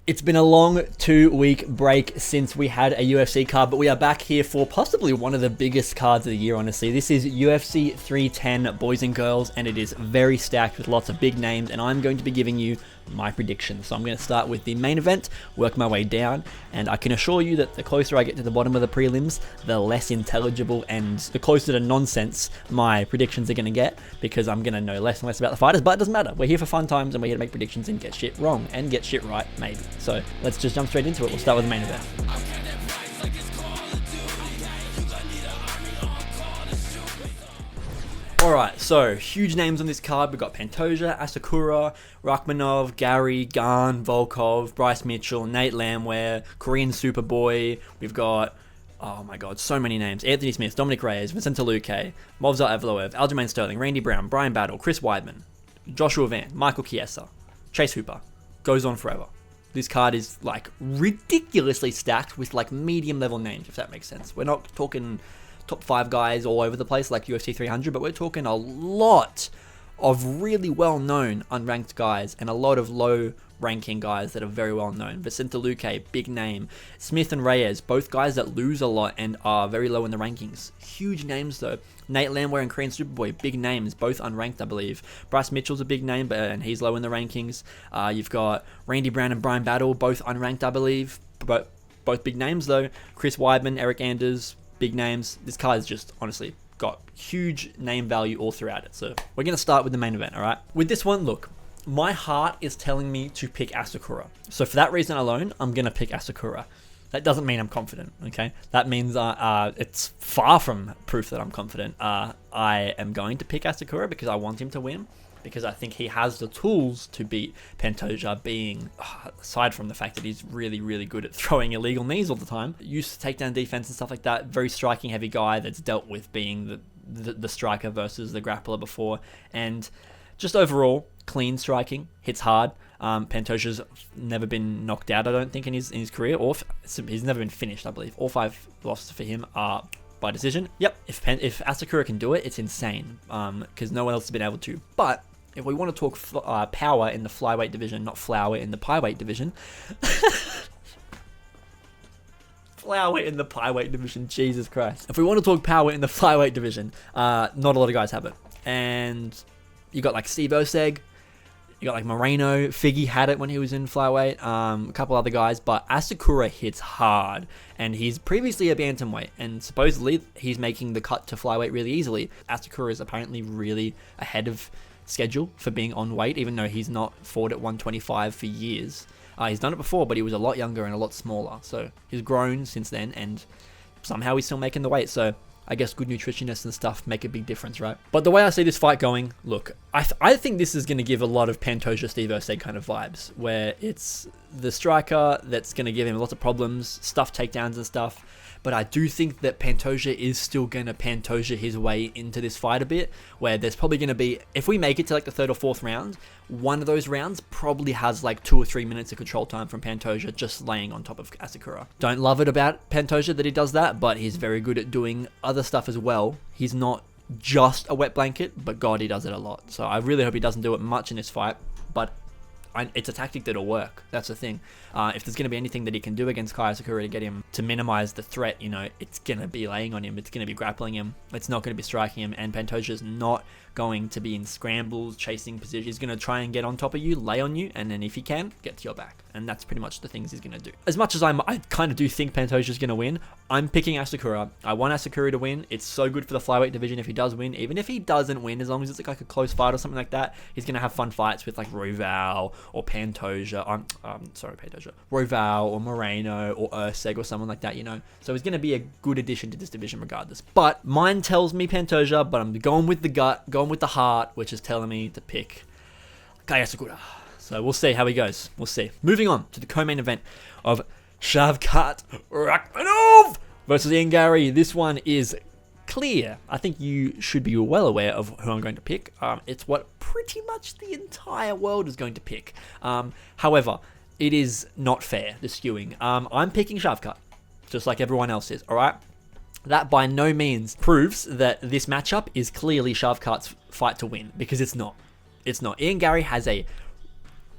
It's been a long 2-week break since we had a UFC card, but we are back here for possibly one of the biggest cards of the year, honestly. This is UFC 310, boys and girls, and it is very stacked with lots of big names, and I'm going to be giving you my predictions. So I'm going to start with the main event, work my way down, and I can assure you that the closer I get to the bottom of the prelims, the less intelligible and the closer to nonsense my predictions are going to get, because I'm going to know less and less about the fighters, but it doesn't matter. We're here for fun times, and we're here to make predictions and get shit wrong, and get shit right, maybe. So let's just jump straight into it. We'll start with the main event. Alright, so huge names on this card. We've got Pantoja, Asakura, Rakhmanov, Garry, Gane, Volkov, Bryce Mitchell, Nate Landwehr, Korean Superboy. We've got, oh my god, so many names. Anthony Smith, Dominick Reyes, Vicente Luque, Movsar Evloev, Aljamain Sterling, Randy Brown, Bryan Battle, Chris Weidman, Joshua Van, Michael Chiesa, Chase Hooper. Goes on forever. This card is like ridiculously stacked with like medium level names, if that makes sense. We're not talking top 5 guys all over the place like UFC 300, but we're talking a lot of really well-known unranked guys and a lot of low-ranking guys that are very well-known. Vicente Luque, big name. Smith and Reyes, both guys that lose a lot and are very low in the rankings. Huge names though. Nate Landwehr and Korean Superboy, big names, both unranked, I believe. Bryce Mitchell's a big name, and he's low in the rankings. You've got Randy Brown and Bryan Battle, both unranked, I believe. But both big names though. Chris Weidman, Eryk Anders, big names. This card has just honestly got huge name value all throughout it. So we're going to start with the main event, all right? With this one, look, my heart is telling me to pick Asakura. So for that reason alone, I'm going to pick Asakura. That doesn't mean I'm confident, okay? That means it's far from proof that I'm confident. I am going to pick Asakura because I want him to win, because I think he has the tools to beat Pantoja, being, aside from the fact that he's really, really good at throwing illegal knees all the time, used to takedown defense and stuff like that, very striking heavy guy that's dealt with being the striker versus the grappler before, and just overall, clean striking, hits hard. Pantoja's never been knocked out, I don't think, in his career, or he's never been finished, I believe. All 5 losses for him are by decision. Yep, if Asakura can do it, it's insane, because no one else has been able to. But if we want to talk power in the flyweight division, not flower in the pieweight division. Flower in the pieweight division, Jesus Christ. If we want to talk power in the flyweight division, not a lot of guys have it. And you got like Steve Oseg, you got like Moreno, Figgy had it when he was in flyweight, a couple other guys, but Asakura hits hard, and he's previously a bantamweight, and supposedly he's making the cut to flyweight really easily. Asakura is apparently really ahead of schedule for being on weight, even though he's not fought at 125 for years. He's done it before, but he was a lot younger and a lot smaller, so he's grown since then, and somehow he's still making the weight. So I guess good nutritionists and stuff make a big difference, right? But the way I see this fight going, look, I think this is going to give a lot of Pantoja, Steve Oseg kind of vibes, where it's the striker that's going to give him lots of problems, stuff takedowns and stuff. But I do think that Pantoja is still going to Pantoja his way into this fight a bit, where there's probably going to be, if we make it to like the 3rd or 4th round, one of those rounds probably has like 2 or 3 minutes of control time from Pantoja just laying on top of Asakura. Don't love it about Pantoja that he does that, but he's very good at doing other stuff as well. He's not just a wet blanket, but God, he does it a lot. So I really hope he doesn't do it much in this fight, but it's a tactic that'll work. That's the thing. If there's going to be anything that he can do against Kai Asakura to get him to minimize the threat, it's going to be laying on him. It's going to be grappling him. It's not going to be striking him. And Pantoja's not going to be in scrambles, chasing position. He's going to try and get on top of you, lay on you, and then if he can, get to your back. And that's pretty much the things he's going to do. As much as I kind of do think Pantoja's going to win, I'm picking Asakura. I want Asakura to win. It's so good for the flyweight division if he does win. Even if he doesn't win, as long as it's like a close fight or something like that, he's going to have fun fights with like Roval or Pantoja. Pantoja. Roval or Moreno or Oseg or someone like that, So he's going to be a good addition to this division regardless. But mine tells me Pantoja, but I'm going with the gut, going with the heart, which is telling me to pick Kai Asakura. So we'll see how he goes. We'll see. Moving on to the co-main event of Shavkat Rakhmanov versus Garry. This one is clear. I think you should be well aware of who I'm going to pick. It's what pretty much the entire world is going to pick. However, it is not fair, the skewing. I'm picking Shavkat, just like everyone else is, alright? That by no means proves that this matchup is clearly Shavkat's fight to win, because it's not. It's not. Garry has a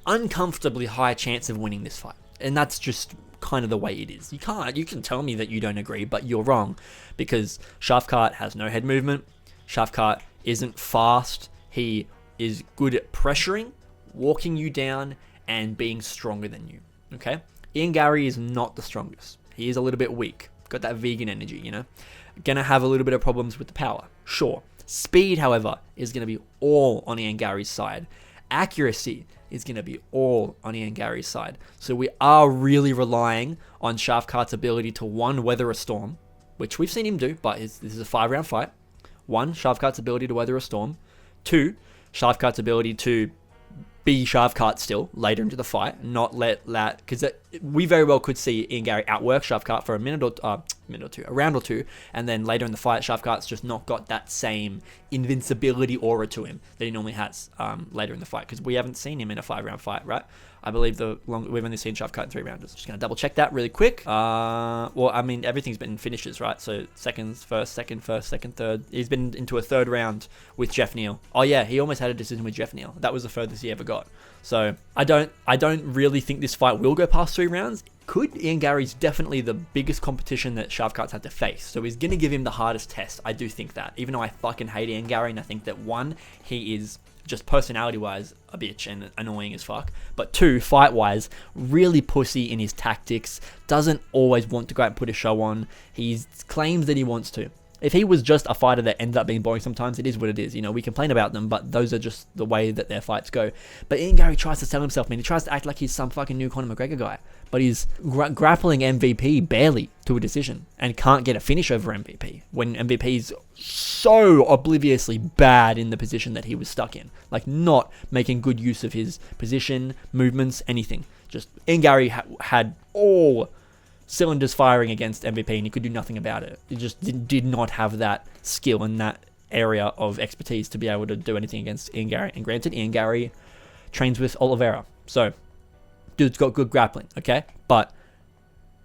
uncomfortably high chance of winning this fight. And that's just kind of the way it is. You can tell me that you don't agree, but you're wrong, because Shavkat has no head movement. Shavkat isn't fast. He is good at pressuring, walking you down, and being stronger than you. Okay? Ian Garry is not the strongest. He is a little bit weak. Got that vegan energy, you know? Gonna have a little bit of problems with the power. Sure. Speed, however, is gonna be all on Ian Garry's side. Accuracy is going to be all on Ian Garry's side. So we are really relying on Shavkat's ability to, one, weather a storm, which we've seen him do, but this is a 5-round fight. One, Shavkat's ability to weather a storm. Two, Shavkat's ability to be Shavkat still later into the fight, not let that, because we very well could see Ian Garry outwork Shavkat for a minute or two, a round or two, and then later in the fight, Shavkat's just not got that same invincibility aura to him that he normally has later in the fight, because we haven't seen him in a 5-round fight, right? I believe we've only seen Shavkat in 3 rounders. Just going to double check that really quick. Well, I mean, everything's been finishes, right? So seconds, first, second, third. He's been into a 3rd round with Jeff Neal. Oh yeah, he almost had a decision with Jeff Neal. That was the furthest he ever got. So I don't really think this fight will go past 3 rounds. Ian Garry's definitely the biggest competition that Shavkat's had to face. So he's going to give him the hardest test. I do think that. Even though I fucking hate Ian Garry, and I think that, one, he is just personality-wise a bitch and annoying as fuck. But 2, fight-wise, really pussy in his tactics. Doesn't always want to go out and put a show on. He claims that he wants to. If he was just a fighter that ends up being boring sometimes, it is what it is. You know, we complain about them, but those are just the way that their fights go. But Ian Garry tries to sell himself, man. He tries to act like he's some fucking new Conor McGregor guy. But he's grappling MVP barely to a decision and can't get a finish over MVP when MVP's so obliviously bad in the position that he was stuck in. Like, not making good use of his position, movements, anything. Just Ian Garry had all cylinders firing against MVP, and he could do nothing about it. He just did not have that skill in that area of expertise to be able to do anything against Ian Garry. And granted, Ian Garry trains with Oliveira, so dude's got good grappling, okay? But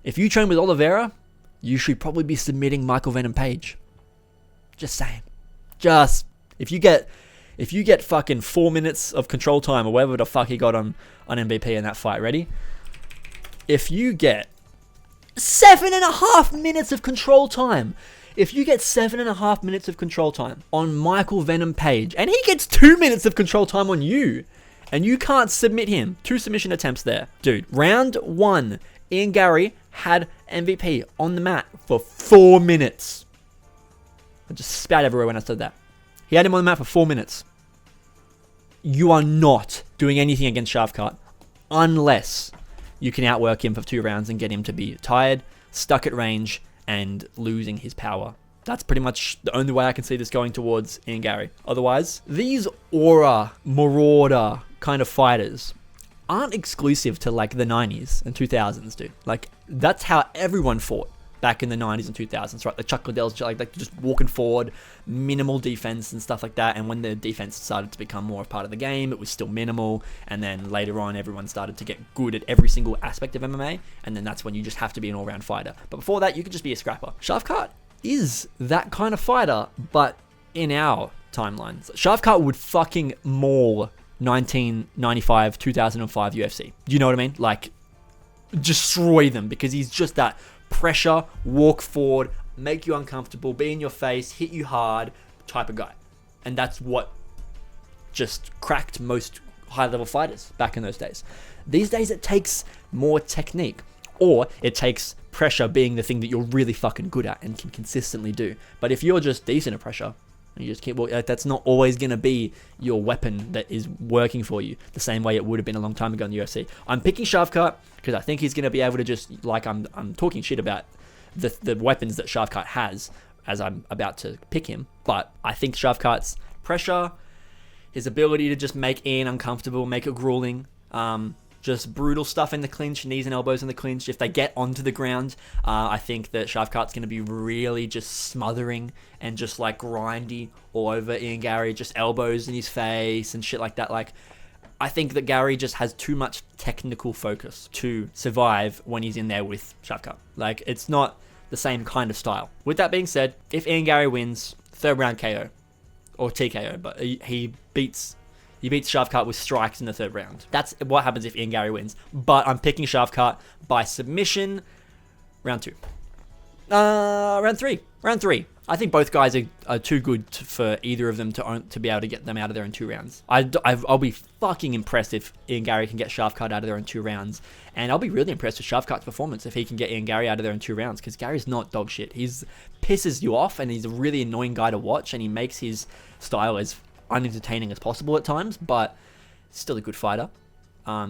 if you train with Oliveira, you should probably be submitting Michael Venom Page. Just saying. If you get fucking 4 minutes of control time or whatever the fuck he got on MVP in that fight, ready? If you get 7.5 minutes of control time. If you get 7.5 minutes of control time on Michael Venom Page, and he gets 2 minutes of control time on you, and you can't submit him, 2 submission attempts there. Dude, round 1, Ian Garry had MVP on the mat for 4 minutes. I just spat everywhere when I said that. He had him on the mat for 4 minutes. You are not doing anything against Shavkat unless you can outwork him for 2 rounds and get him to be tired, stuck at range, and losing his power. That's pretty much the only way I can see this going towards Ian Garry. Otherwise, these aura, marauder kind of fighters aren't exclusive to like the 90s and 2000s, dude. Like, that's how everyone fought back in the 90s and 2000s, right? The Chuck Liddell's like just walking forward, minimal defense and stuff like that. And when the defense started to become more a part of the game, it was still minimal. And then later on, everyone started to get good at every single aspect of MMA. And then that's when you just have to be an all-round fighter. But before that, you could just be a scrapper. Shavkat is that kind of fighter, but in our timelines. Shavkat would fucking maul 1995, 2005 UFC. Do you know what I mean? Like, destroy them, because he's just that pressure, walk forward, make you uncomfortable, be in your face, hit you hard type of guy. And that's what just cracked most high-level fighters back in those days. These days it takes more technique, or it takes pressure being the thing that you're really fucking good at and can consistently do. But if you're just decent at pressure, and you just keep, that's not always going to be your weapon that is working for you the same way it would have been a long time ago in the UFC. I'm picking Shavkat because I think he's going to be able to just, like, I'm talking shit about the weapons that Shavkat has as I'm about to pick him. But I think Shavkat's pressure, his ability to just make Ian uncomfortable, make it grueling, just brutal stuff in the clinch, knees and elbows in the clinch. If they get onto the ground, I think that Shavkat's going to be really just smothering and just like grindy all over Ian Garry, just elbows in his face and shit like that. Like, I think that Garry just has too much technical focus to survive when he's in there with Shavkat. Like, it's not the same kind of style. With that being said, if Ian Garry wins, 3rd round KO or TKO, but he beats He beats Shavkat with strikes in the 3rd round. That's what happens if Ian Garry wins. But I'm picking Shavkat by submission. Round 2. Round 3. Round 3. I think both guys are too good for either of them to be able to get them out of there in 2 rounds. I'll be fucking impressed if Ian Garry can get Shavkat out of there in 2 rounds. And I'll be really impressed with Shavkat's performance if he can get Ian Garry out of there in 2 rounds. Because Gary's not dog shit. He's pisses you off and he's a really annoying guy to watch. And he makes his style as unentertaining as possible at times. But still a good fighter.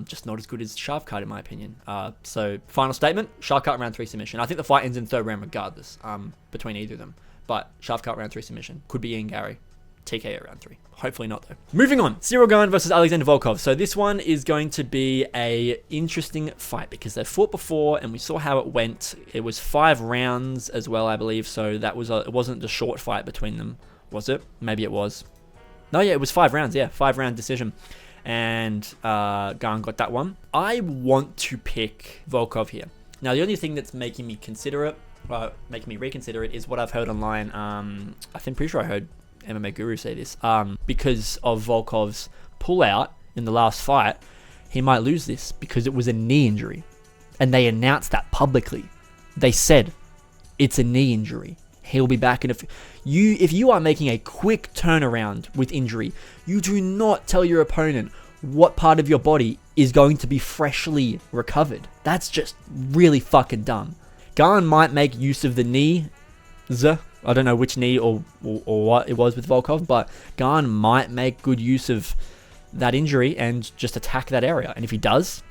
Just not as good as Shavkat in my opinion. So final statement, Shavkat round 3 submission. I think the fight ends in 3rd round regardless, between either of them. But Shavkat round 3 submission. Could be Ian Garry. TKO round 3. Hopefully not though. Moving on. Ciryl Gane versus Alexander Volkov. So this one is going to be a interesting fight because they fought before and we saw how it went. It was 5 rounds as well, I believe. So that was it wasn't the short fight between them, was it? Maybe it was. No, yeah, it was 5 rounds. Yeah, 5-round decision. And Gane got that one. I want to pick Volkov here. Now, the only thing that's making me consider it, making me reconsider it, is what I've heard online. I think pretty sure I heard MMA Guru say this. Because of Volkov's pullout in the last fight, he might lose this because it was a knee injury. And they announced that publicly. They said, it's a knee injury. He'll be back in if you are making a quick turnaround with injury, you do not tell your opponent what part of your body is going to be freshly recovered. That's just really fucking dumb. Gane might make use of the knee. I don't know which knee or what it was with Volkov, but Gane might make good use of that injury and just attack that area. And if he does,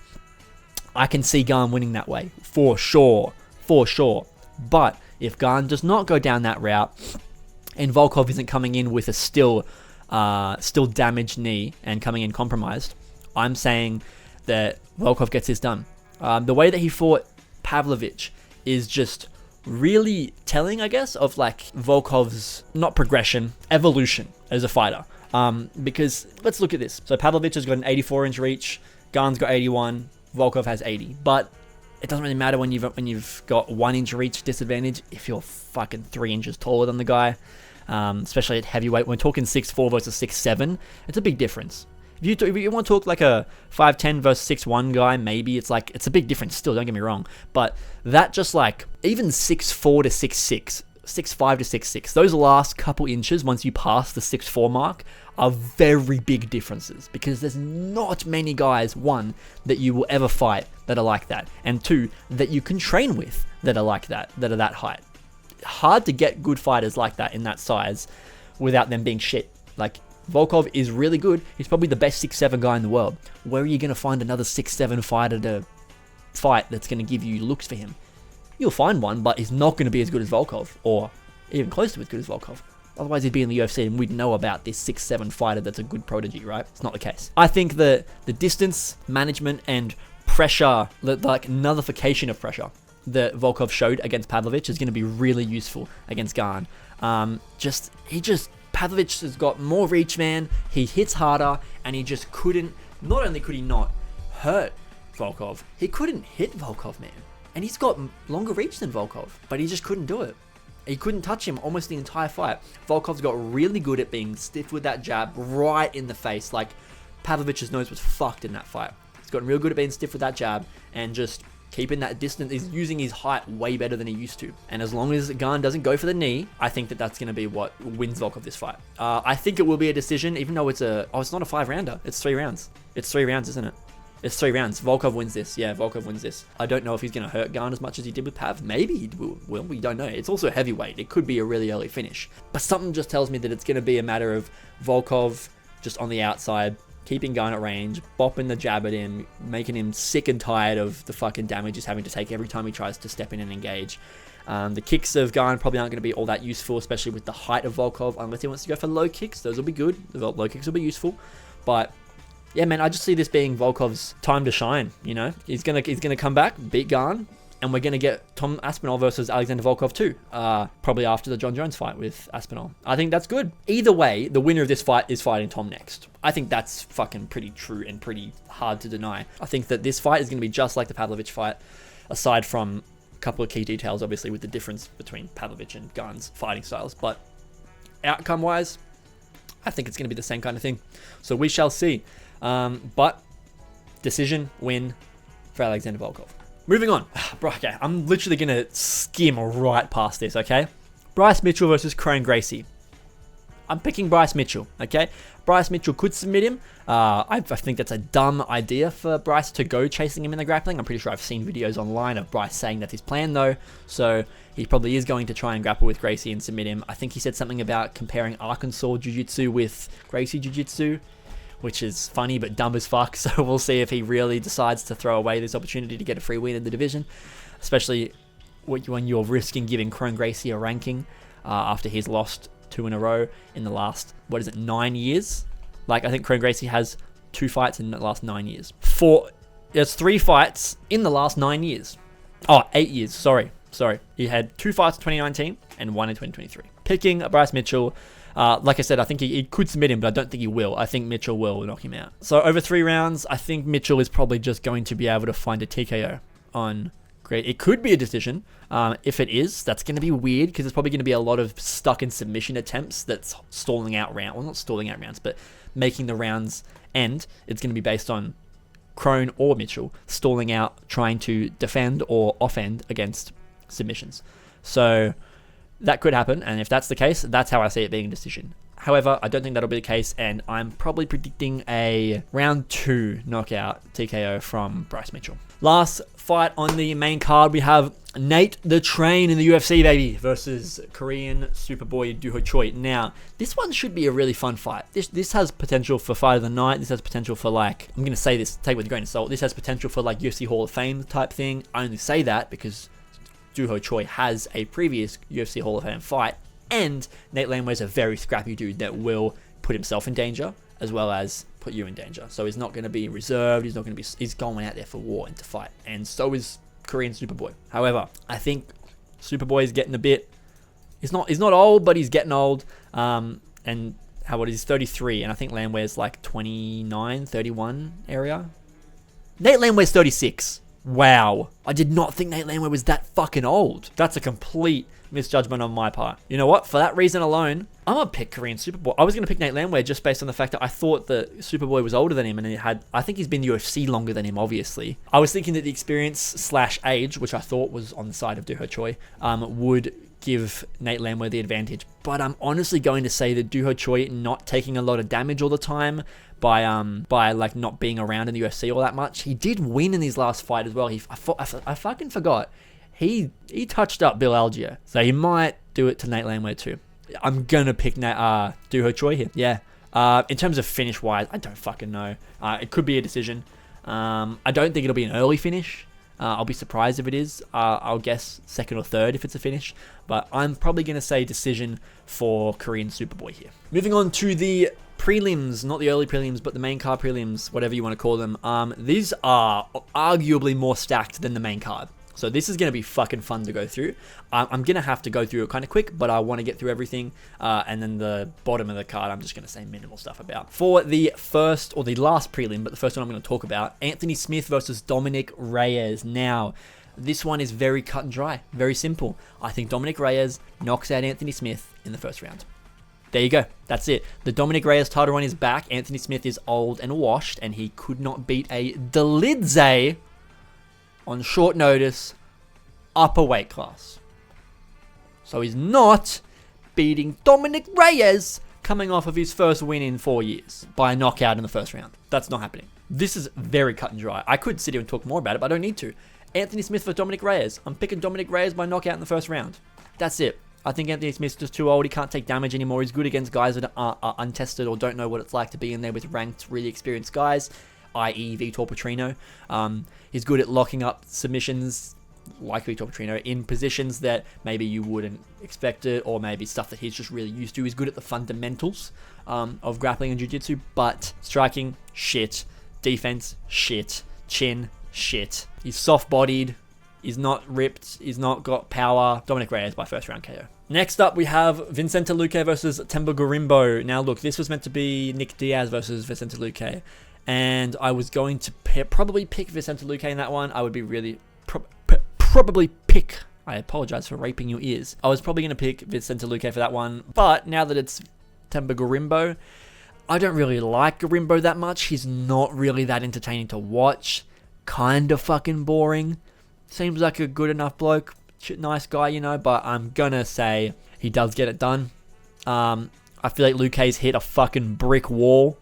I can see Gane winning that way for sure. But if Gane does not go down that route and Volkov isn't coming in with a still damaged knee and coming in compromised, I'm saying that Volkov gets this done. The way that he fought Pavlovich is just really telling, I guess, of like Volkov's, not progression, evolution as a fighter. Because let's look at this. So Pavlovich has got an 84-inch reach, Gane's got 81, Volkov has 80. But it doesn't really matter when you've got 1-inch reach disadvantage if you're fucking 3 inches taller than the guy, especially at heavyweight. When we're talking 6'4" versus 6'7", it's a big difference. If you want to talk like a 5'10" versus 6'1" guy, maybe it's a big difference still, don't get me wrong. But that just like, even 6'4" to 6'6", 6'5" to 6'6", those last couple inches once you pass the 6'4" mark are very big differences because there's not many guys, 1, that you will ever fight that are like that, and 2, that you can train with that are like that are that height. Hard to get good fighters like that in that size without them being shit. Like, Volkov is really good. He's probably the best 6'7" guy in the world. Where are you going to find another 6'7" fighter to fight that's going to give you looks for him? You'll find one, but he's not going to be as good as Volkov, or even close to as good as Volkov. Otherwise, he'd be in the UFC and we'd know about this 6'7" fighter that's a good prodigy, right? It's not the case. I think the distance management and pressure, like nullification of pressure that Volkov showed against Pavlovich is going to be really useful against Gane. Pavlovich has got more reach, man. He hits harder, and he just couldn't. Not only could he not hurt Volkov, he couldn't hit Volkov, man. And he's got longer reach than Volkov, but he just couldn't do it. He couldn't touch him almost the entire fight. Volkov's got really good at being stiff with that jab right in the face. Like, Pavlovich's nose was fucked in that fight. He's gotten real good at being stiff with that jab and just keeping that distance. He's using his height way better than he used to. And as long as Gane doesn't go for the knee, I think that's going to be what wins Volkov this fight. I think it will be a decision, even though it's not a 5-rounder. It's 3 rounds. It's 3 rounds, isn't it? It's 3 rounds. Volkov wins this. Yeah, Volkov wins this. I don't know if he's going to hurt Gane as much as he did with Pav. Maybe he will. We don't know. It's also heavyweight. It could be a really early finish. But something just tells me that it's going to be a matter of Volkov just on the outside, keeping Gane at range, bopping the jab at him, making him sick and tired of the fucking damage he's having to take every time he tries to step in and engage. The kicks of Gane probably aren't going to be all that useful, especially with the height of Volkov, unless he wants to go for low kicks. Those will be good. The low kicks will be useful. But yeah, man, I just see this being Volkov's time to shine, you know? He's gonna come back, beat Gane, and we're gonna get Tom Aspinall versus Alexander Volkov too. Probably after the John Jones fight with Aspinall. I think that's good. Either way, the winner of this fight is fighting Tom next. I think that's fucking pretty true and pretty hard to deny. I think that this fight is gonna be just like the Pavlovich fight, aside from a couple of key details, obviously, with the difference between Pavlovich and Gane's fighting styles. But outcome-wise, I think it's going to be the same kind of thing. So we shall see. But decision win for Alexander Volkov. Moving on. Okay, I'm literally going to skim right past this, okay? Bryce Mitchell versus Kron Gracie. I'm picking Bryce Mitchell, okay? Bryce Mitchell could submit him. I think that's a dumb idea for Bryce to go chasing him in the grappling. I'm pretty sure I've seen videos online of Bryce saying that's his plan though. So he probably is going to try and grapple with Gracie and submit him. I think he said something about comparing Arkansas Jiu-Jitsu with Gracie Jiu-Jitsu, which is funny but dumb as fuck. So we'll see if he really decides to throw away this opportunity to get a free win in the division, especially when you're risking giving Kron Gracie a ranking after he's lost 2 in a row in the last, 9 years? Like, I think Kron Gracie has 2 fights in the last 9 years. There's 3 fights in the last 9 years. 8 years, sorry. He had 2 fights in 2019 and 1 in 2023. Picking Bryce Mitchell, like I said, I think he could submit him, but I don't think he will. I think Mitchell will knock him out. So over 3 rounds, I think Mitchell is probably just going to be able to find a TKO on Gracie. It could be a decision. If it is, that's going to be weird because there's probably going to be a lot of stuck in submission attempts that's stalling out rounds. Well, not stalling out rounds, but making the rounds end. It's going to be based on Kron or Mitchell stalling out, trying to defend or offend against submissions. So that could happen, and if that's the case, that's how I see it being a decision. However, I don't think that'll be the case, and I'm probably predicting a round 2 knockout TKO from Bryce Mitchell. Last fight on the main card, we have Nate the Train in the UFC, baby, versus Korean Superboy Doo Ho Choi. Now, this one should be a really fun fight. This has potential for fight of the night. This has potential for, like, I'm going to say this, take it with a grain of salt. This has potential for, like, UFC Hall of Fame type thing. I only say that because Doo Ho Choi has a previous UFC Hall of Fame fight, and Nate Landwehr is a very scrappy dude that will put himself in danger as well as put you in danger. So he's not going to be reserved. He's going out there for war and to fight. And so is Korean Superboy. However, I think Superboy is getting a bit. He's not old, but he's getting old. And how old is he? He's 33, and I think Landwehr's like 29, 31 area. Nate Landwehr's 36. Wow. I did not think Nate Landwehr was that fucking old. That's a complete misjudgment on my part. You know what? For that reason alone, I'm going to pick Korean Superboy. I was going to pick Nate Landwehr just based on the fact that I thought that Superboy was older than him, and I think he's been in the UFC longer than him, obviously. I was thinking that the experience/age, which I thought was on the side of Doo Ho Choi, would give Nate Landwehr the advantage. But I'm honestly going to say that Doo Ho Choi not taking a lot of damage all the time by like not being around in the UFC all that much. He did win in his last fight as well. I fucking forgot. He touched up Bill Algier, so he might do it to Nate Landwehr too. I'm gonna pick Doo Ho Choi here. Yeah. In terms of finish wise, I don't fucking know. It could be a decision. I don't think it'll be an early finish. I'll be surprised if it is. I'll guess second or third if it's a finish. But I'm probably going to say decision for Korean Superboy here. Moving on to the prelims, not the early prelims, but the main card prelims, whatever you want to call them. These are arguably more stacked than the main card. So this is going to be fucking fun to go through. I'm going to have to go through it kind of quick, but I want to get through everything. And then the bottom of the card, I'm just going to say minimal stuff about. For the first, or the last prelim, but the first one I'm going to talk about, Anthony Smith versus Dominick Reyes. Now, this one is very cut and dry, very simple. I think Dominick Reyes knocks out Anthony Smith in the first round. There you go. That's it. The Dominick Reyes title on his back. Anthony Smith is old and washed, and he could not beat a Delidze on short notice, upper weight class. So he's not beating Dominick Reyes coming off of his first win in 4 years by a knockout in the first round. That's not happening. This is very cut and dry. I could sit here and talk more about it, but I don't need to. Anthony Smith for Dominick Reyes. I'm picking Dominick Reyes by knockout in the first round. That's it. I think Anthony Smith's just too old. He can't take damage anymore. He's good against guys that are untested or don't know what it's like to be in there with ranked, really experienced guys, i.e. Vitor Petrino. He's good at locking up submissions, like Vitor Petrino, in positions that maybe you wouldn't expect it, or maybe stuff that he's just really used to. He's good at the fundamentals of grappling and jiu-jitsu, but striking, shit. Defense, shit. Chin, shit. He's soft-bodied. He's not ripped. He's not got power. Dominick Reyes by first round KO. Next up, we have Vicente Luque versus Themba Gorimbo. Now, look, this was meant to be Nick Diaz versus Vicente Luque. And I was going to probably pick Vicente Luque in that one. I would be really... probably pick... I apologize for raping your ears. I was probably going to pick Vicente Luque for that one. But now that it's Themba Gorimbo. I don't really like Gorimbo that much. He's not really that entertaining to watch. Kind of fucking boring. Seems like a good enough bloke. Nice guy, you know, but I'm gonna say he does get it done. I feel like Luque's hit a fucking brick wall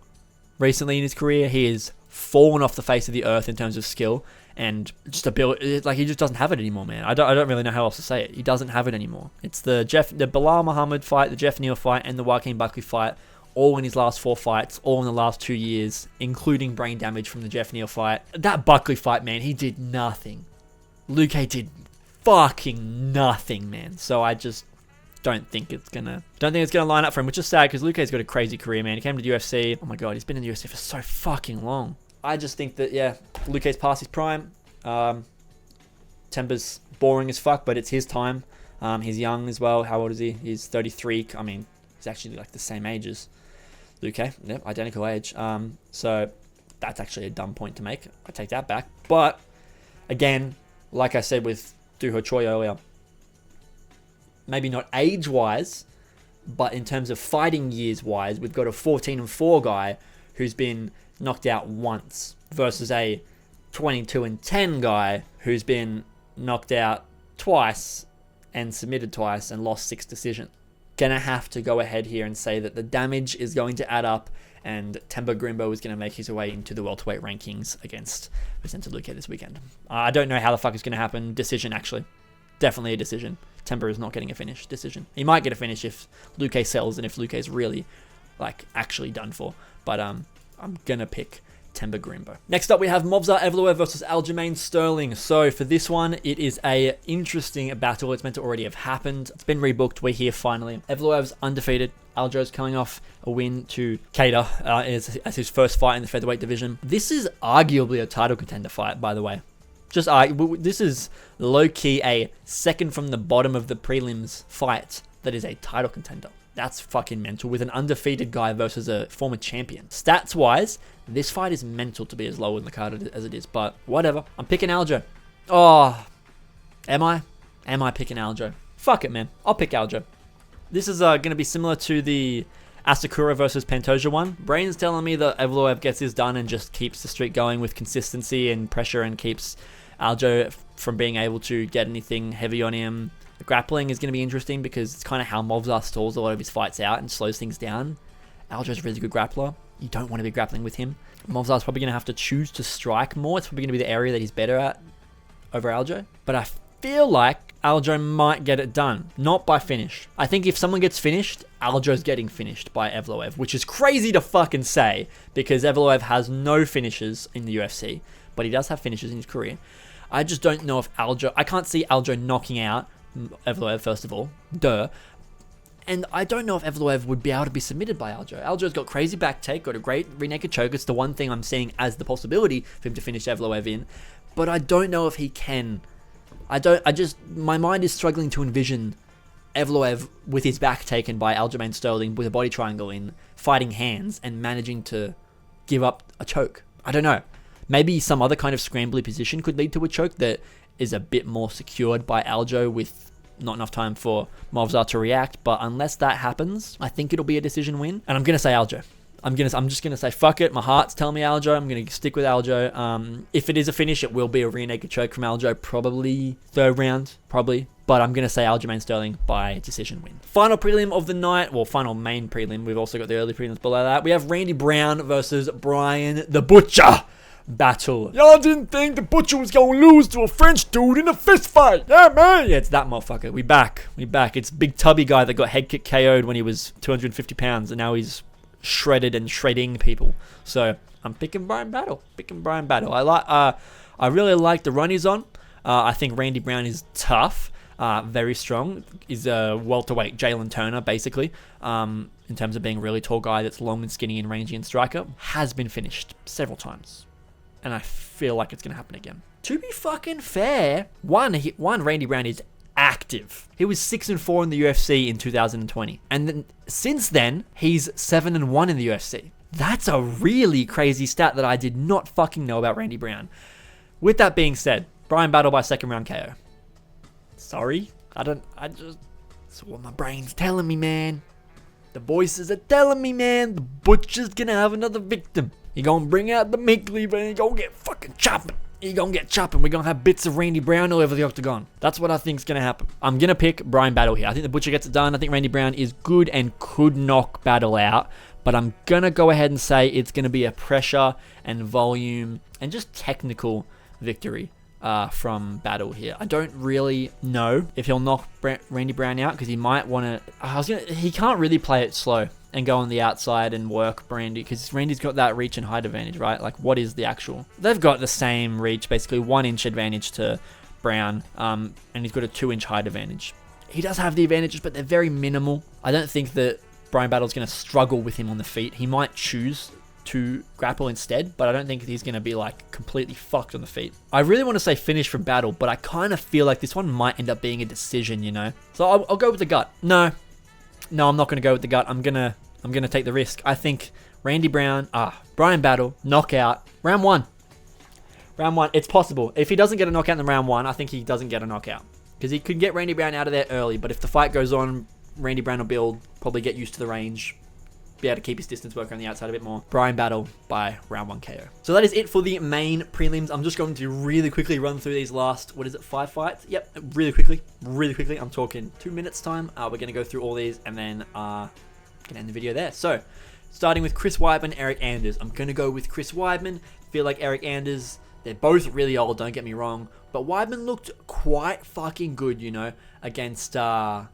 recently in his career. He has fallen off the face of the earth in terms of skill and just ability. Like, he just doesn't have it anymore, man. I don't really know how else to say it. He doesn't have it anymore. It's the Belal Muhammad fight, the Jeff Neal fight, and the Joaquin Buckley fight, all in his last 4 fights, all in the last 2 years, including brain damage from the Jeff Neal fight. That Buckley fight, man, he did nothing. Luque did fucking nothing, man. So I just don't think it's gonna line up for him, which is sad because Luque's got a crazy career, man. He came to the UFC. Oh my god, he's been in the UFC for so fucking long. I just think that, yeah, Luque's past his prime. Themba's boring as fuck, but it's his time. He's young as well. How old is he? He's 33. I mean, he's actually like the same age as Luque. Yep, identical age. So that's actually a dumb point to make. I take that back. But again, like I said with Choi earlier, maybe not age-wise, but in terms of fighting years-wise, we've got a 14-4 guy who's been knocked out once versus a 22-10 guy who's been knocked out twice and submitted twice and lost 6 decisions. Gonna have to go ahead here and say that the damage is going to add up, and Themba Gorimbo is going to make his way into the welterweight rankings against Vicente Luque this weekend. I don't know how the fuck it's going to happen. Decision, actually. Definitely a decision. Themba is not getting a finish. Decision. He might get a finish if Luque sells and if Luque is really, like, actually done for. But I'm gonna pick Themba Gorimbo. Next up, we have Movsar Evloev versus Aljamain Sterling. So for this one, it is a interesting battle. It's meant to already have happened. It's been rebooked. We're here finally. Evloev's undefeated. Aljo's coming off a win to Guida as his first fight in the featherweight division. This is arguably a title contender fight, by the way. This is low-key a second from the bottom of the prelims fight that is a title contender. That's fucking mental, with an undefeated guy versus a former champion. Stats-wise, this fight is mental to be as low in the card as it is, but whatever. I'm picking Aljo. Oh, am I? Am I picking Aljo? Fuck it, man. I'll pick Aljo. This is going to be similar to the Asakura versus Pantoja one. Brain's telling me that Evloev gets his done and just keeps the streak going with consistency and pressure and keeps Aljo from being able to get anything heavy on him. The grappling is going to be interesting because it's kind of how Movsar stalls a lot of his fights out and slows things down. Aljo's a really good grappler. You don't want to be grappling with him. Movsar's probably going to have to choose to strike more. It's probably going to be the area that he's better at over Aljo. But I feel like Aljo might get it done. Not by finish. I think if someone gets finished, Aljo's getting finished by Evloev, which is crazy to fucking say because Evloev has no finishes in the UFC, but he does have finishes in his career. I just don't know if Aljo... I can't see Aljo knocking out Evloev, first of all. Duh. And I don't know if Evloev would be able to be submitted by Aljo. Aljo's got crazy back take, got a great rear naked choke. It's the one thing I'm seeing as the possibility for him to finish Evloev in. But I don't know if he can. My mind is struggling to envision Evloev with his back taken by Aljamain Sterling with a body triangle in, fighting hands and managing to give up a choke. I don't know. Maybe some other kind of scrambly position could lead to a choke that is a bit more secured by Aljo with not enough time for Movsar to react. But unless that happens, I think it'll be a decision win. And I'm going to say Aljo. I'm just going to say fuck it. My heart's telling me Aljo. I'm going to stick with Aljo. If it is a finish, it will be a rear naked choke from Aljo. Probably third round. Probably. But I'm going to say Aljamain Sterling by decision win. Final prelim of the night. Well, final main prelim. We've also got the early prelims below that. We have Randy Brown versus Bryan the Butcher battle. Y'all didn't think the Butcher was going to lose to a French dude in a fist fight. Yeah, man. Yeah, it's that motherfucker. We back. It's big tubby guy that got head kick KO'd when he was 250 pounds. And now he's shredded and shredding people. So I'm picking Bryan Battle. I really like the run he's on. I think Randy Brown is tough, very strong. He's a welterweight Jalen Turner, basically, in terms of being a really tall guy that's long and skinny and rangy and striker. Has been finished several times, and I feel like it's going to happen again. To be fucking fair, one Randy Brown is active. He was 6-4 in the UFC in 2020. And then since then, he's 7-1 in the UFC. That's a really crazy stat that I did not fucking know about Randy Brown. With that being said, Bryan Battle by second round KO. Sorry? It's what my brain's telling me, man. The voices are telling me, man, the butcher's gonna have another victim. He gonna bring out the meat cleaver and he gonna get fucking chopping. He gonna get chopping. We're gonna have bits of Randy Brown all over the octagon. That's what I think's gonna happen. I'm gonna pick Bryan Battle here. I think the butcher gets it done. I think Randy Brown is good and could knock Battle out. But I'm gonna go ahead and say it's gonna be a pressure and volume and just technical victory from Battle here. I don't really know if he'll knock Randy Brown out because he might want to. He can't really play it slow and go on the outside and work Randy because Randy's got that reach and height advantage, right? Like, what is the actual? They've got the same reach, basically 1 inch advantage to Brown, and he's got a 2-inch height advantage. He does have the advantages, but they're very minimal. I don't think that Bryan Battle's going to struggle with him on the feet. He might choose to grapple instead, but I don't think he's going to be like completely fucked on the feet. I really want to say finish from Battle, but I kind of feel like this one might end up being a decision, you know? So I'll go with the gut. No, I'm not going to go with the gut. I'm gonna take the risk. I think Bryan Battle, knockout, round one. It's possible. If he doesn't get a knockout in round 1, I think he doesn't get a knockout. Because he could get Randy Brown out of there early, but if the fight goes on, Randy Brown will probably get used to the range, be able to keep his distance, work on the outside a bit more. Bryan Battle by round 1 KO. So that is it for the main prelims. I'm just going to really quickly run through these last, 5 fights? Yep, really quickly. I'm talking 2 minutes time. We're going to go through all these and then going to end the video there. So, starting with Chris Weidman, Eryk Anders. I'm going to go with Chris Weidman. Feel like Eryk Anders, they're both really old, don't get me wrong. But Weidman looked quite fucking good, you know, against,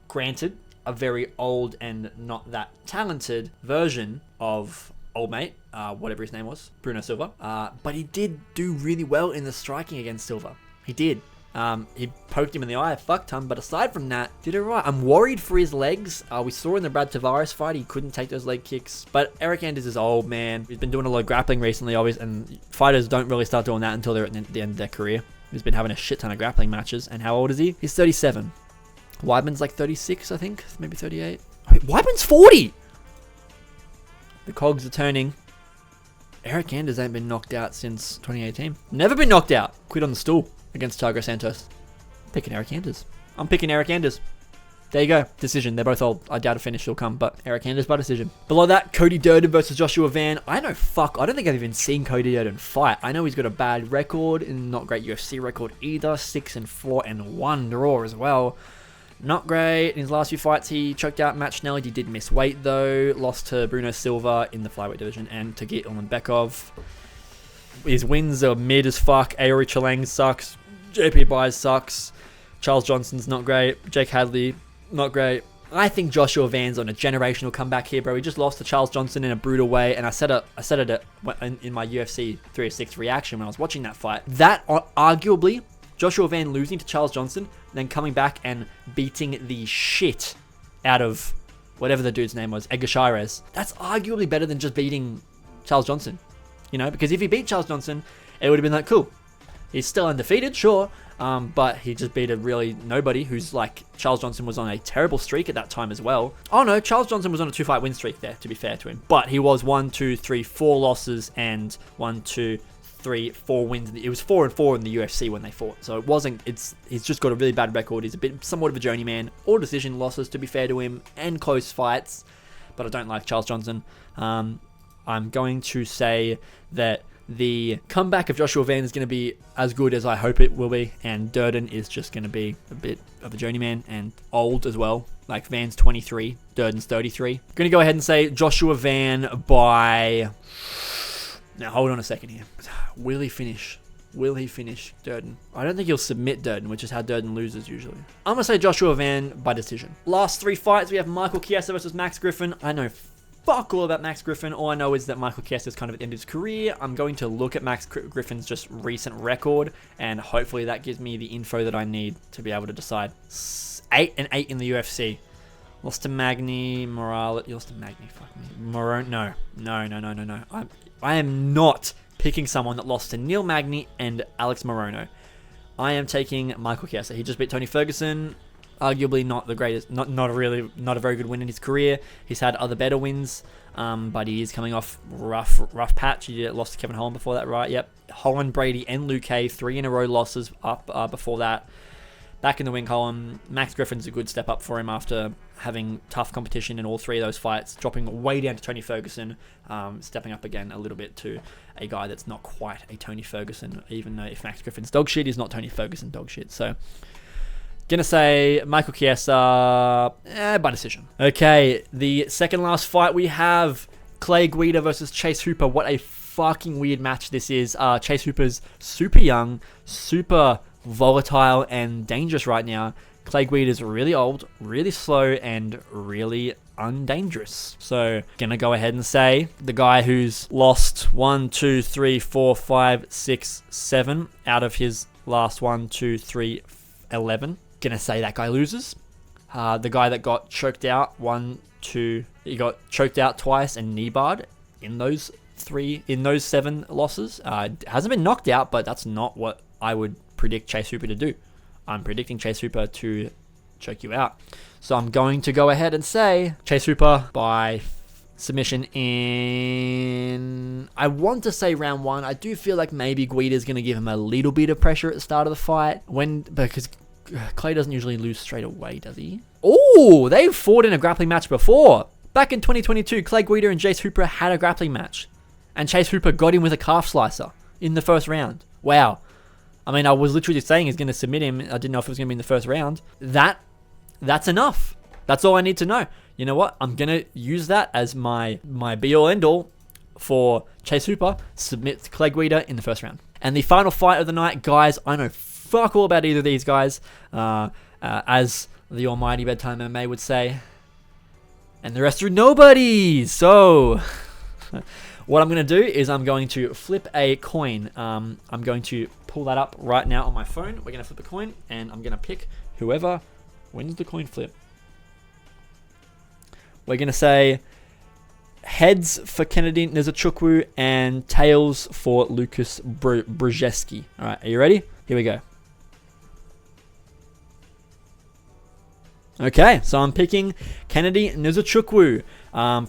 granted, a very old and not that talented version of old mate, whatever his name was, Bruno Silva. But he did do really well in the striking against Silva. He did. He poked him in the eye a fuck ton, but aside from that, did it right. I'm worried for his legs. We saw in the Brad Tavares fight, he couldn't take those leg kicks. But Eryk Anders is old, man. He's been doing a lot of grappling recently, obviously, and fighters don't really start doing that until they're at the end of their career. He's been having a shit ton of grappling matches. And how old is he? He's 37. Weidman's like 36, I think. Maybe 38. Wait, Weidman's 40! The cogs are turning. Eryk Anders ain't been knocked out since 2018. Never been knocked out. Quit on the stool against Thiago Santos. Picking Eryk Anders. I'm picking Eryk Anders. There you go. Decision. They're both old. I doubt a finish will come, but Eryk Anders by decision. Below that, Cody Durden versus Joshua Van. I don't think I've even seen Cody Durden fight. I know he's got a bad record and not great UFC record either. 6-4 and 1 draw as well. Not great. In his last few fights, he choked out Matt Schnell. He did miss weight, though. Lost to Bruno Silva in the flyweight division and to Gate Bekov. His wins are mid as fuck. Aori Chalang sucks. JP Byes sucks. Charles Johnson's not great. Jake Hadley, not great. I think Joshua Van's on a generational comeback here, bro. He just lost to Charles Johnson in a brutal way, and I said it in my UFC 306 reaction when I was watching that fight. That, arguably, Joshua Van losing to Charles Johnson, then coming back and beating the shit out of whatever the dude's name was, Edgar Shirez. That's arguably better than just beating Charles Johnson. You know, because if he beat Charles Johnson, it would have been like, cool. He's still undefeated, sure. But he just beat a really nobody who's like, Charles Johnson was on a terrible streak at that time as well. Oh no, Charles Johnson was on a 2-fight win streak there, to be fair to him. But he was 1, 2, 3, 4 losses and 1, 2, 3, 4 wins. It was 4-4 in the UFC when they fought. So it wasn't, he's just got a really bad record. He's somewhat of a journeyman. All decision losses, to be fair to him, and close fights. But I don't like Charles Johnson. I'm going to say that the comeback of Joshua Van is going to be as good as I hope it will be, and Durden is just going to be a bit of a journeyman and old as well. Like, Van's 23, Durden's 33. Going to go ahead and say Joshua Van by... Now, hold on a second here. Will he finish? Will he finish Durden? I don't think he'll submit Durden, which is how Durden loses usually. I'm going to say Joshua Van by decision. Last 3 fights, we have Michael Chiesa versus Max Griffin. I know fuck all about Max Griffin. All I know is that Michael Chiesa is kind of at the end of his career. I'm going to look at Max Griffin's just recent record, and hopefully that gives me the info that I need to be able to decide. 8-8 in the UFC. Lost to Magny, Morales. Lost to Magny, fuck me. Morone, no. I am not picking someone that lost to Neil Magny and Alex Morono. I am taking Michael Chiesa. He just beat Tony Ferguson. Arguably not the greatest, not a very good win in his career. He's had other better wins, but he is coming off rough patch. He lost to Kevin Holland before that, right? Yep. Holland, Brady, and Luque, 3 in a row losses up before that. back in the win column. Max Griffin's a good step up for him after having tough competition in all 3 of those fights, dropping way down to Tony Ferguson, stepping up again a little bit to a guy that's not quite a Tony Ferguson, even though if Max Griffin's dog shit, he's not Tony Ferguson dog shit. So, gonna say Michael Chiesa by decision. Okay, the second last fight we have Clay Guida versus Chase Hooper. What a fucking weird match this is. Chase Hooper's super young, super volatile and dangerous right now. Clay Guida's really old, really slow, and really undangerous. So, gonna go ahead and say the guy who's lost 1, 2, 3, 4, 5, 6, 7 out of his last 1, 2, 3, 11. Gonna say that guy loses. The guy that got choked out he got choked out twice and knee barred in those 7 losses. Hasn't been knocked out, but that's not what I would predict Chase Hooper to do. I'm predicting Chase Hooper to choke you out. So I'm going to go ahead and say Chase Hooper by submission in, I want to say round 1. I do feel like maybe Guida's going to give him a little bit of pressure at the start of the fight, because Clay doesn't usually lose straight away, does he? Oh, they've fought in a grappling match before. Back in 2022, Clay Guida and Chase Hooper had a grappling match, and Chase Hooper got him with a calf slicer in the first round. Wow. I mean, I was literally just saying he's going to submit him. I didn't know if it was going to be in the first round. That's enough. That's all I need to know. You know what? I'm going to use that as my be-all, end-all for Chase Hooper. Submit Clay Guida in the first round. And the final fight of the night, guys, I know fuck all about either of these guys. As the almighty Bedtime MMA would say. And the rest are nobodies. So, what I'm going to do is I'm going to flip a coin. I'm going to pull that up right now on my phone. We're going to flip a coin, and I'm going to pick whoever wins the coin flip. We're going to say heads for Kennedy Nzechukwu and tails for Lucas Brzeski. All right, are you ready? Here we go. Okay, so I'm picking Kennedy Nzechukwu.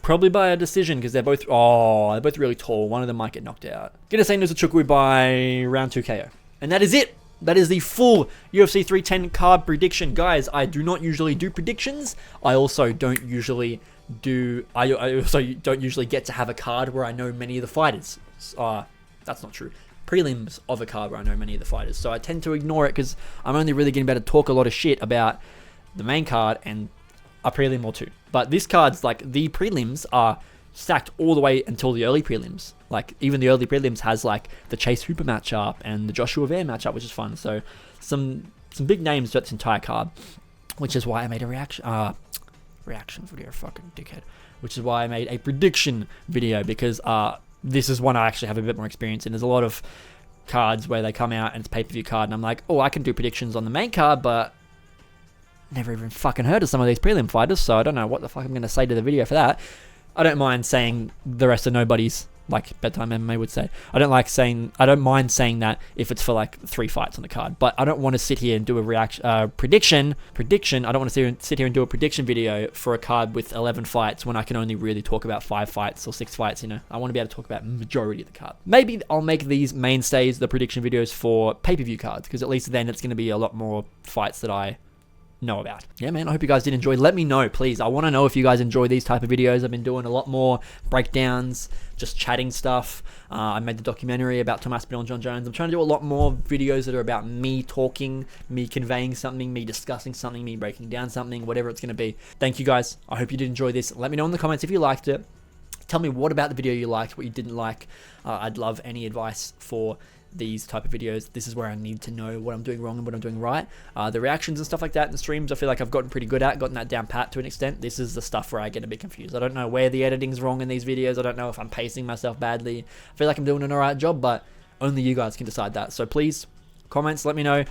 Probably by a decision because they're both really tall. One of them might get knocked out. Gonna say Nzechukwu by round 2 KO. And that is it. That is the full UFC 310 card prediction. Guys, I do not usually do predictions. I also don't usually get to have a card where I know many of the fighters. That's not true. Prelims of a card where I know many of the fighters. So I tend to ignore it because I'm only really getting about to talk a lot of shit about the main card and a prelim or two. But this card's like, the prelims are stacked all the way until the early prelims. Like, even the early prelims has like the Chase Hooper matchup and the Joshua Vare matchup, which is fun. So some big names throughout this entire card, which is why I made a reaction video, fucking dickhead. Which is why I made a prediction video, because this is one I actually have a bit more experience in. There's a lot of cards where they come out and it's pay-per-view card, and I'm like, oh, I can do predictions on the main card, but never even fucking heard of some of these prelim fighters, so I don't know what the fuck I'm going to say to the video for that. I don't mind saying the rest of nobodies, like Bedtime MMA would say. I don't mind saying that if it's for like 3 fights on the card, but I don't want to sit here and do a prediction. I don't want to sit here and do a prediction video for a card with 11 fights when I can only really talk about 5 fights or 6 fights, you know. I want to be able to talk about majority of the card. Maybe I'll make these mainstays, the prediction videos, for pay-per-view cards, because at least then it's going to be a lot more fights that I know about. Yeah, man, I hope you guys did enjoy. Let me know, please. I want to know if you guys enjoy these type of videos. I've been doing a lot more breakdowns, just chatting stuff. I made the documentary about Tom Aspinall and John Jones. I'm trying to do a lot more videos that are about me talking, me conveying something, me discussing something, me breaking down something, whatever it's going to be. Thank you, guys. I hope you did enjoy this. Let me know in the comments if you liked it. Tell me what about the video you liked, what you didn't like. I'd love any advice for these type of videos. This is where I need to know what I'm doing wrong and what I'm doing right. The reactions and stuff like that in the streams, I feel like I've gotten pretty good at, gotten that down pat to an extent. This is the stuff where I get a bit confused. I don't know where the editing's wrong in these videos. I don't know if I'm pacing myself badly. I feel like I'm doing an alright job, but only you guys can decide that. So please, comments, let me know.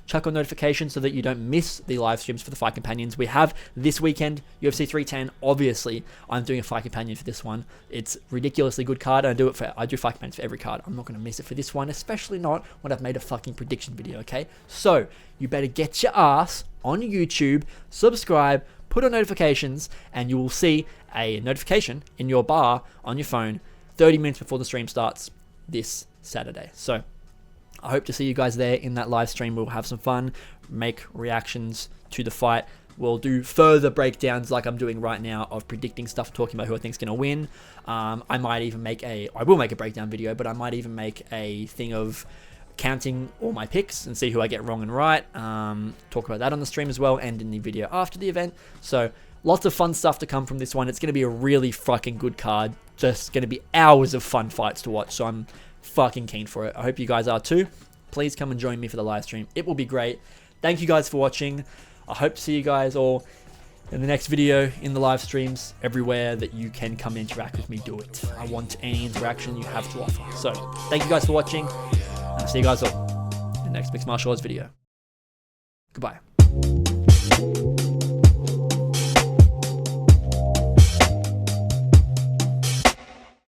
Chuck on notifications so that you don't miss the live streams for the Fight Companions. We have this weekend, UFC 310. Obviously, I'm doing a Fight Companion for this one. It's ridiculously good card. I do Fight Companions for every card. I'm not going to miss it for this one, especially not when I've made a fucking prediction video, okay? So, you better get your ass on YouTube, subscribe, put on notifications, and you will see a notification in your bar on your phone 30 minutes before the stream starts this Saturday. So, I hope to see you guys there in that live stream. We'll have some fun, make reactions to the fight. We'll do further breakdowns like I'm doing right now of predicting stuff, talking about who I think is going to win. I might even I will make a breakdown video, but I might even make a thing of counting all my picks and see who I get wrong and right. Talk about that on the stream as well and in the video after the event. So lots of fun stuff to come from this one. It's going to be a really fucking good card. Just going to be hours of fun fights to watch. So I'm fucking keen for it. I hope you guys are too. Please come and join me for the live stream. It will be great. Thank you guys for watching. I hope to see you guys all in the next video, in the live streams, everywhere that you can come interact with me, do it. I want any interaction you have to offer. So thank you guys for watching, and I'll see you guys all in the next Mixed Martial Arts video. Goodbye.